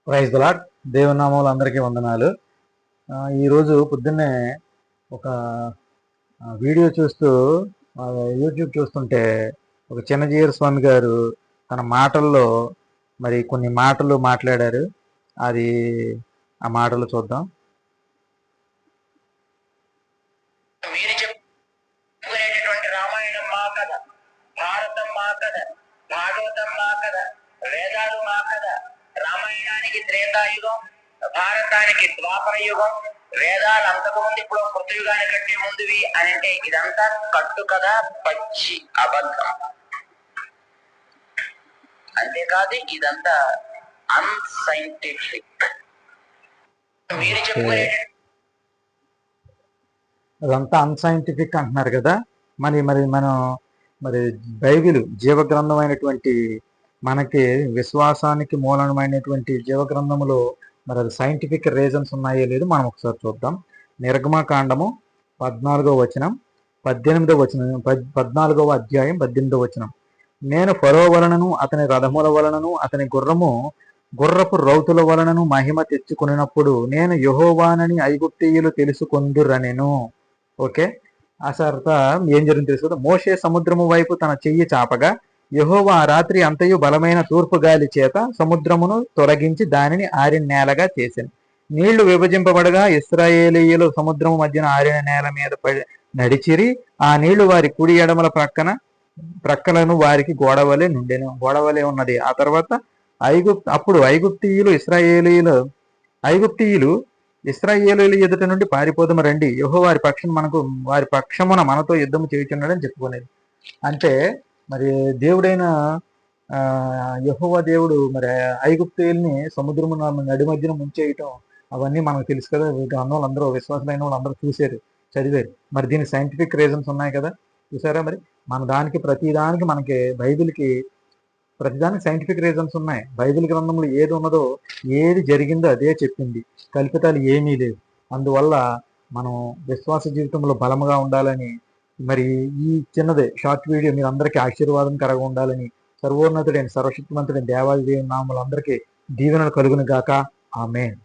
Praise the lord. దేవుని నామములు అందరికీ వందనాలు. ఈరోజు పొద్దున్నే ఒక వీడియో చూస్తూ యూట్యూబ్ చూస్తుంటే ఒక చిన్నజీయర్ స్వామి గారు తన మాటల్లో మరి కొన్ని మాటలు మాట్లాడారు. అది ఆ మాటలు చూద్దాం. మీరు చెప్పుకునేటటువంటి రామాయణం మా కథ, భారతం మా కథ, భాగవతం మా కథ, వేదాలు మా కథ. రామాయణానికి త్రేతాయుగం, భారతానికి ద్వాపర యుగం, వేదాలు అంతకుముందు ఇప్పుడు కృతయుగానికి కంటే ముందువి అని అంటే ఇదంతా కట్టు కదా, పచ్చి అబద్ధం. అంతేకాదు ఇదంతా అన్సైంటిఫిక్. మీరు చెప్పుకునే అదంతా అన్సైంటిఫిక్ అంటున్నారు కదా. మరి మరి మనం మరి బైబిల్ జీవగ్రంథం అయినటువంటి మనకి విశ్వాసానికి మూలమైనటువంటి జీవగ్రంథములో మరి అది సైంటిఫిక్ రీజన్స్ ఉన్నాయో లేదు మనం ఒకసారి చూద్దాం. నిర్గమకాండము 14వ వచనం 18వ వచనం 14వ అధ్యాయం 18వ వచనం. నేను ఫరో వలనను అతని రథముల వలనను అతని గుర్రపు రౌతుల వలనను మహిమ తెచ్చుకున్నప్పుడు నేను యెహోవానని ఐగుప్తీయులు తెలుసుకొందురనెను. ఓకే, ఆ తర్వాత ఏం జరిగింది తెలుసు. మోషే సముద్రము వైపు తన చెయ్యి చాపగా యెహోవా ఆ రాత్రి అంతయు బలమైన తూర్పు గాలి చేత సముద్రమును తొలగించి దానిని ఆరిన నేలగా చేశాను. నీళ్లు విభజింపబడగా ఇశ్రాయేలీయులు సముద్రము మధ్యన ఆరిన నేల మీద నడిచిరి. ఆ నీళ్లు వారి కుడి ఎడమల ప్రక్కలను వారికి గోడవలే నుండెను. గోడవలే ఉన్నది. ఆ తర్వాత అప్పుడు ఐగుప్తీయులు ఇశ్రాయేలీయుల ఎదుట నుండి పారిపోదము రండి, యెహోవా వారి పక్షమున మనతో యుద్ధము చేయుచున్నాడని చెప్పుకునేది. అంటే మరి దేవుడైన యెహోవా దేవుడు మరి ఐగుప్తీయుల్ని సముద్రము నడి మధ్యన ముంచేయటం అవన్నీ మనకు తెలుసు కదా. అన్న వాళ్ళందరూ విశ్వాసులైన వాళ్ళందరూ చూశారు, చదివారు. మరి దీనికి సైంటిఫిక్ రీజన్స్ ఉన్నాయి కదా, చూసారా. మరి మన దానికి ప్రతిదానికి మనకి బైబిల్కి ప్రతిదానికి సైంటిఫిక్ రీజన్స్ ఉన్నాయి. బైబిల్ గ్రంథంలో ఏది ఉన్నదో ఏది జరిగిందో అదే చెప్పింది, కల్పితాలు ఏమీ లేదు. అందువల్ల మనం విశ్వాస జీవితంలో బలముగా ఉండాలని, మరి ఈ చిన్నదే షార్ట్ వీడియో మీరు అందరికీ ఆశీర్వాదకరంగా ఉండాలని సర్వోన్నతుడైన సర్వశక్తిమంతుడైన దేవాది దేవుని నామములు అందరికీ దీవెనలు కలుగును గాక. ఆమేన్.